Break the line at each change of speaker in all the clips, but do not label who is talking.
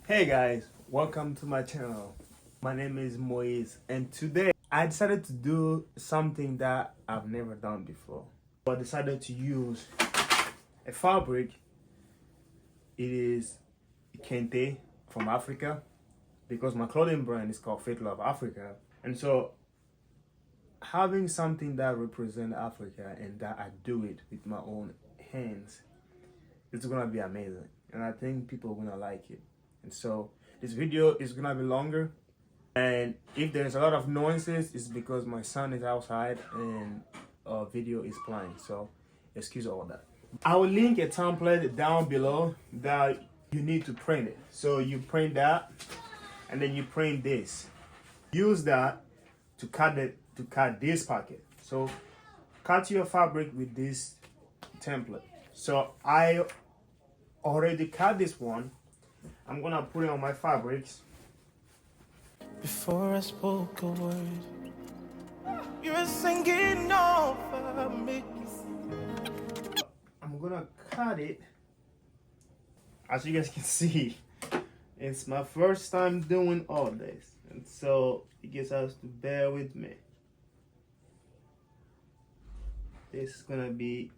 Hey guys, welcome to my channel. My name is Moise, and today I decided to do something that I've never done before. I decided to use a fabric. It is Kente from Africa because my clothing brand is called Faith Love Africa. And so having something that represents Africa and that I do it with my own hands, it's gonna be amazing. And I think people are gonna like it. And so this video is gonna be longer, and if there's a lot of noises, it's because my son is outside and a video is playing, so excuse all that. I will link a template down below that you need to print it. So you print that and then you print this. Use that to cut this pocket. So cut your fabric with this template. So I already cut this one. I'm gonna put it on my fabrics.
Before I spoke a word, you were singing over me.
I'm gonna cut it. As you guys can see, it's my first time doing all this, and so you guys have to bear with me. This is gonna be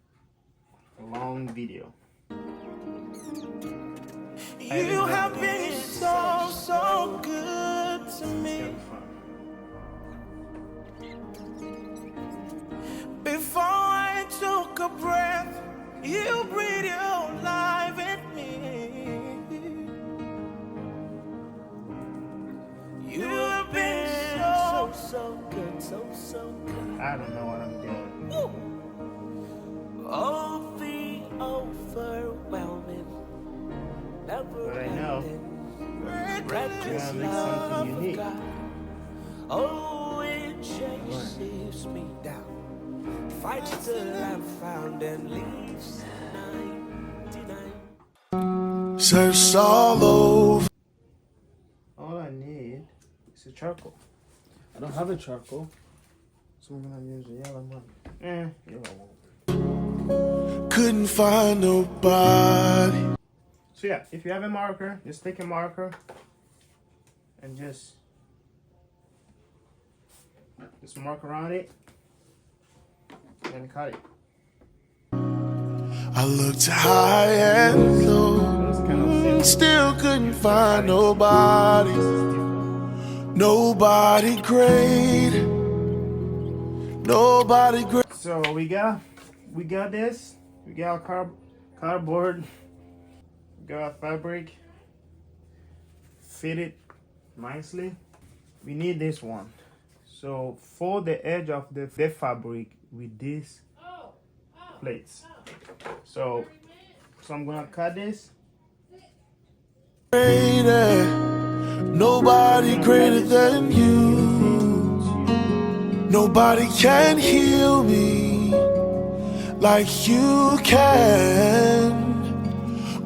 a long video.
You have been so good to me. Before I took a breath, you breathed your life in me. You have been so good, so good.
I don't know what I'm doing.
Oh, the overwhelming, never
But I know
reckless
we're gonna make
love
something
of
unique.
God. Oh, it chases me down, fights till I'm found and leaves 99.
Searched all over.
All I need is a charcoal. I don't have a charcoal, so I'm gonna use a yellow one. Yellow one.
Couldn't find nobody.
So yeah, if you have a marker, just take a marker and just mark around it and cut it.
I looked high and low,
That's kind of simple.
still couldn't find nobody. Nobody great. Nobody great.
So we got this. We got cardboard. We got fabric. Fit it nicely. We need this one. So fold the edge of the fabric with these plates. So I'm gonna cut this.
Greater. Nobody greater than you. Nobody can heal me like you can.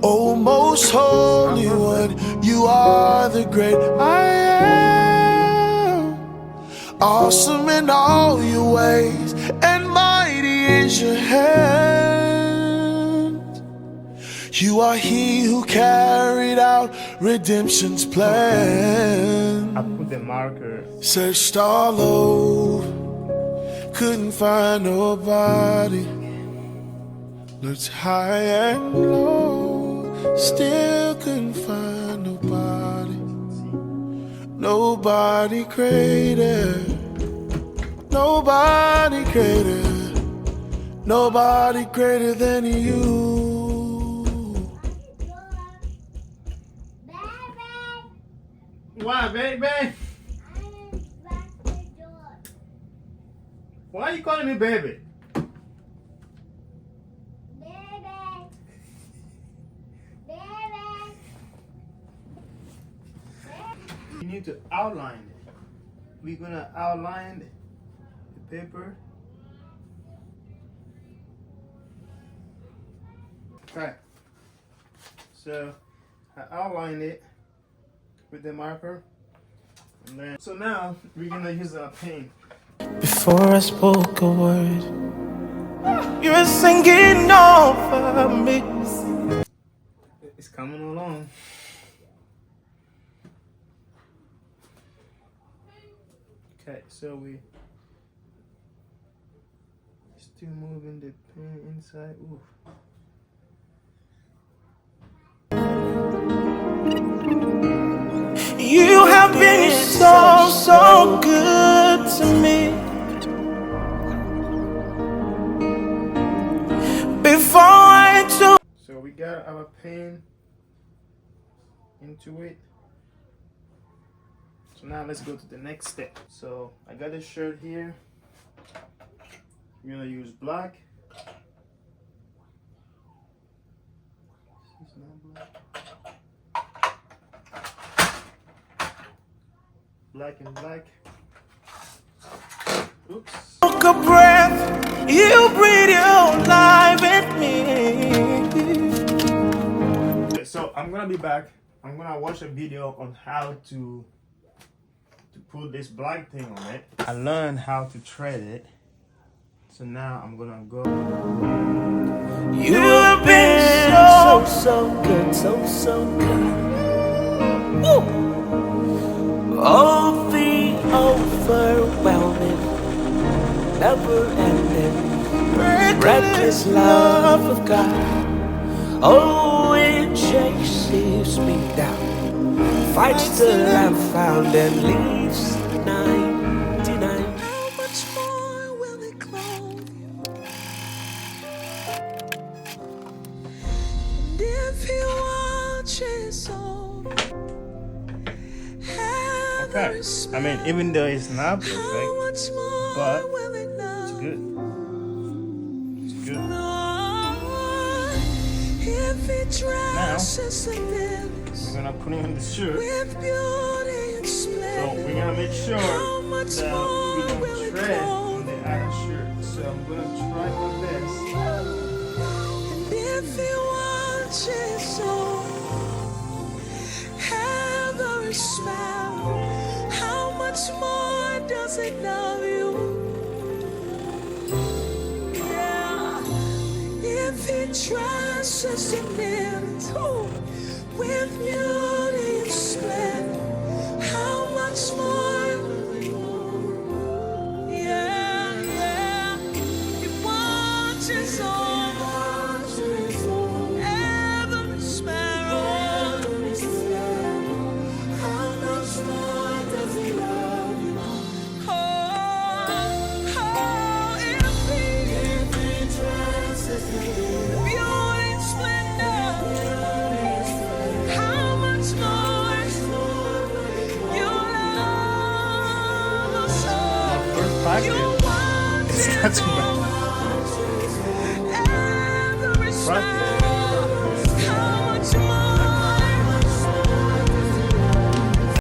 Oh, most holy one, you are the great I am. Awesome in all your ways, and mighty is your hand. You are he who carried out redemption's plan.
I put the marker.
Searched all over, couldn't find nobody. Looked high and low, still couldn't find nobody. Nobody greater, nobody greater, nobody greater than you.
Why, baby? Why are you calling me baby? You need to outline it. We're gonna outline the paper. Okay. So I outlined it with the marker. And then, so now we're gonna use our pen.
Before I spoke a word, you were singing over me.
It's coming along. Okay, so we still moving the pen inside. Ooh.
You have been so good to me. Before I took.
So we got our pen into it. So now let's go to the next step. So I got this shirt here. We're gonna use black. This is not black. Black and black. Oops.
Took a breath, you breathe your life in me.
So I'm gonna be back. I'm gonna watch a video on how to put this black thing on it. I learned how to thread it. So now I'm gonna go.
You have been so good, so good. Woo! Oh, the overwhelming, never-ending, reckless love of God. Oh, it chases me down, fights till I'm found and leaves 99. How much more will it clothe you? And if he watches over,
Okay. I mean, even though it's not perfect, but it's good. It's good. Now we're gonna put it in the shirt. So we're gonna make sure that we don't tread on the other shirt. So I'm gonna try my best.
If he watches over every smile, how much more does he love you? Yeah, if he trusts in him with beauty and splendor, how much more? Yeah, yeah, he watches over every sparrow. How much more does he love you? Oh, if he trusts in beauty and splendor, how much more you love us all.
First pack
You
it's not too bad.
watch every
Practice.